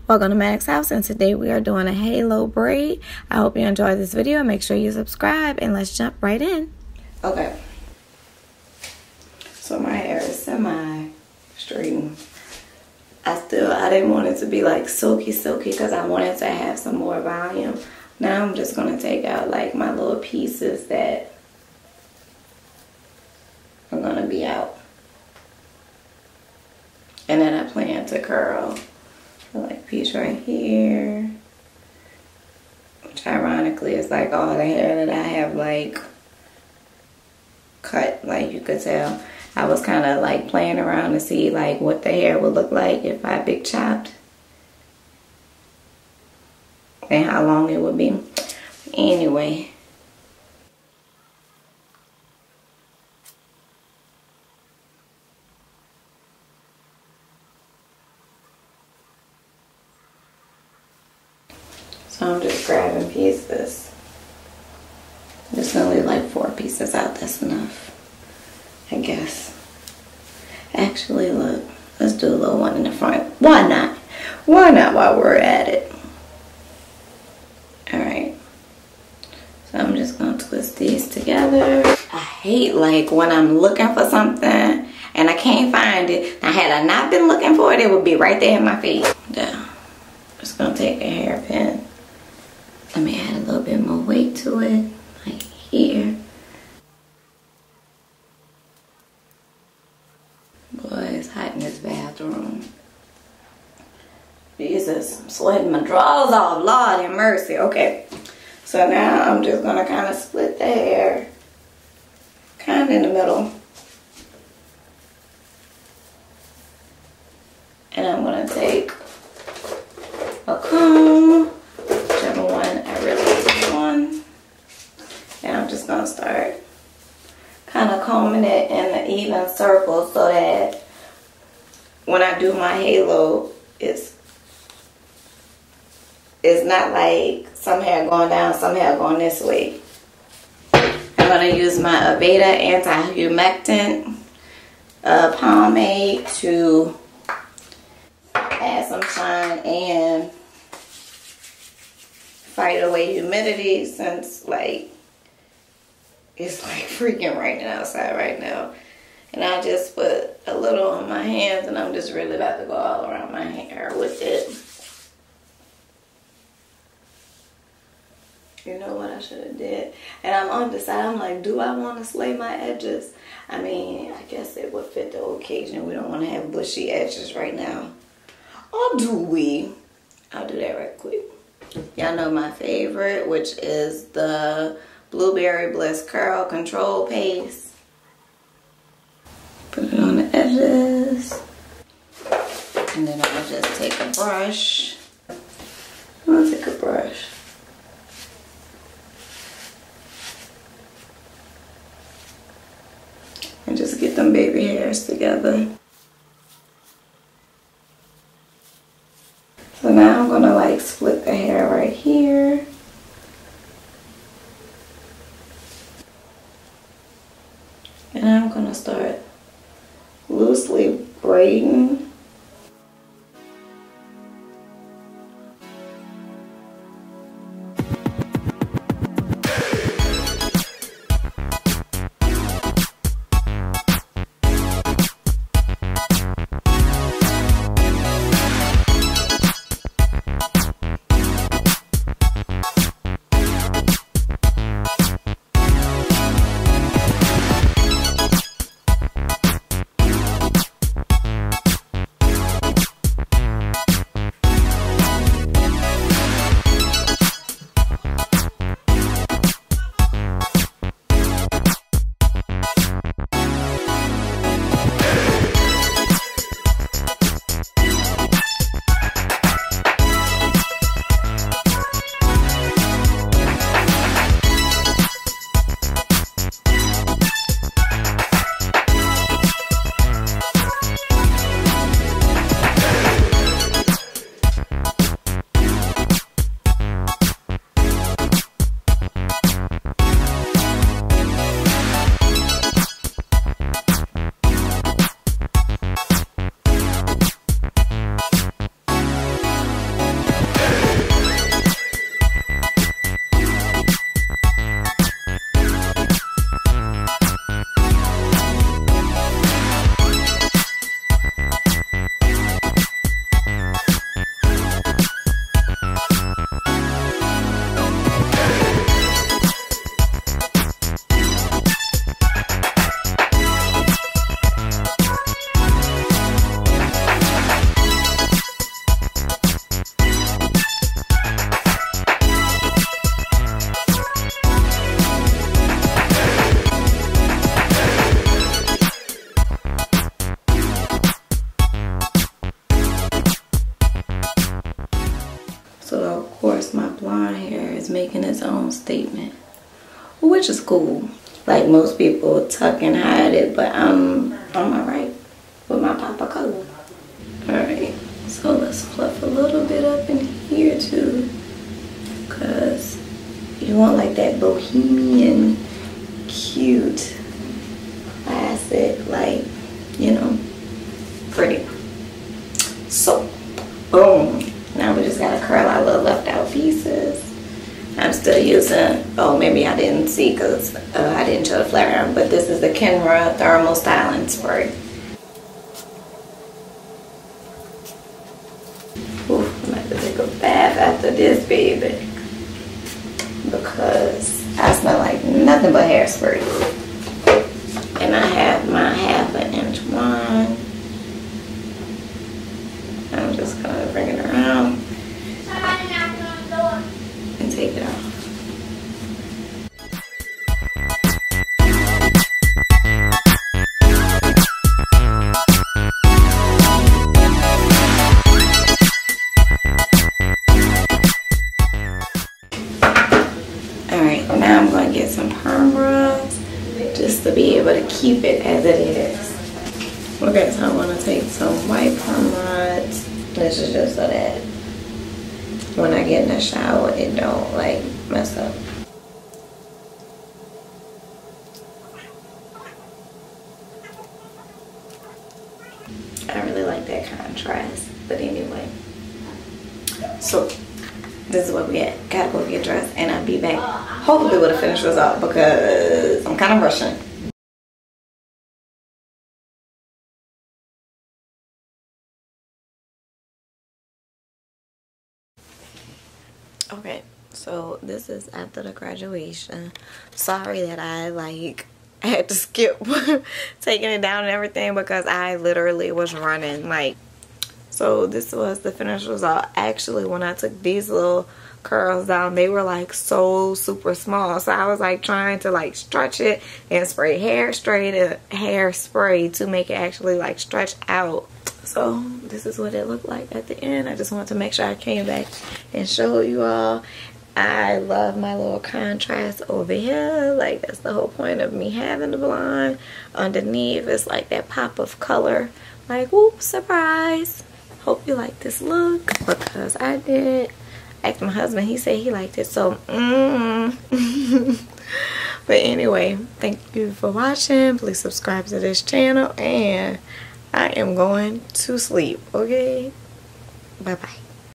Welcome to Max House, and today we are doing a halo braid. I hope you enjoy this video. Make sure you subscribe, and let's jump right in. Okay, so my hair is semi-straightened. I didn't want it to be like silky because I wanted to have some more volume. Now I'm just going to take out like my little pieces that are going to be out. And then I plan to curl. Like piece right here, which ironically is like all the hair that I have like cut. Like you could tell I was kind of like playing around to see like what the hair would look like if I big chopped and how long it would be. Anyway, so I'm just grabbing pieces. There's only like 4 pieces out. That's enough, I guess. Actually, look, let's do a little one in the front. Why not? Why not while we're at it? Alright. So I'm just going to twist these together. I hate like when I'm looking for something and I can't find it. Now, had I not been looking for it, it would be right there in my face. Yeah. Just going to take a hairpin. Let me add a little bit more weight to it, like here. Boy, it's hot in this bathroom. Jesus, I'm sweating my drawers off. Lord have mercy. Okay, so now I'm just gonna kind of split the hair, kind of in the middle. And I'm gonna take a comb, whichever one I really want. And I'm just gonna start kind of combing it in an even circle so that when I do my halo, it's not like some hair going down, some hair going this way. I'm gonna use my Aveda anti-humectant pomade to add some shine and fight away humidity, since like it's like freaking raining outside right now. And I just put a little on my hands, and I'm just really about to go all around my hair with it. You know what I should have did? And I'm undecided. I'm like, do I want to slay my edges? I mean, I guess it would fit the occasion. We don't want to have bushy edges right now. Or do we? I'll do that right quick. Y'all know my favorite, which is the Blueberry Bliss Curl Control Paste. Put it on the edges. And then I'll just take a brush. I'll take a brush. And just get them baby hairs together. So now I'm gonna like split the hair right here. And I'm gonna start loosely braiding. So of course my blonde hair is making its own statement, which is cool. Like most people tuck and hide it, but I'm alright with my pop of color. Alright, so let's fluff a little bit up in here too, because you want like that bohemian, cute, classic, like, you know, pretty. So, boom. Now we just gotta curl our little left out pieces. I'm still using, oh, maybe I didn't see because I didn't show the flare on, but this is the Kenra Thermal Styling Spray. Oof, I'm gonna have to take a bath after this, baby, because I smell like nothing but hairspray. And I have my 1/2 inch wand. I'm just gonna bring it around and take it off. Alright, now I'm going to get some perm rubs just to be able to keep it as it is. Okay, so I want to take some white perm rods. This is just so that when I get in the shower, it don't like mess up. I really like that contrast, but anyway. So this is what we at. Gotta go get dressed, and I'll be back hopefully with a finished result because I'm kind of rushing. Okay, so this is after the graduation. Sorry that I had to skip taking it down and everything because I literally was running. Like, so this was the finished result. Actually, when I took these little curls down, they were like so super small, so I was like trying to like stretch it and spray hairspray to make it actually like stretch out. So this is what it looked like at the end. I just wanted to make sure I came back and showed you all. I love my little contrast over here. Like, that's the whole point of me having the blonde. Underneath it's like that pop of color. Like, whoop, surprise. Hope you like this look because I did. Asked my husband, he said he liked it. So but anyway, thank you for watching. Please subscribe to this channel, and I am going to sleep. Okay, bye bye.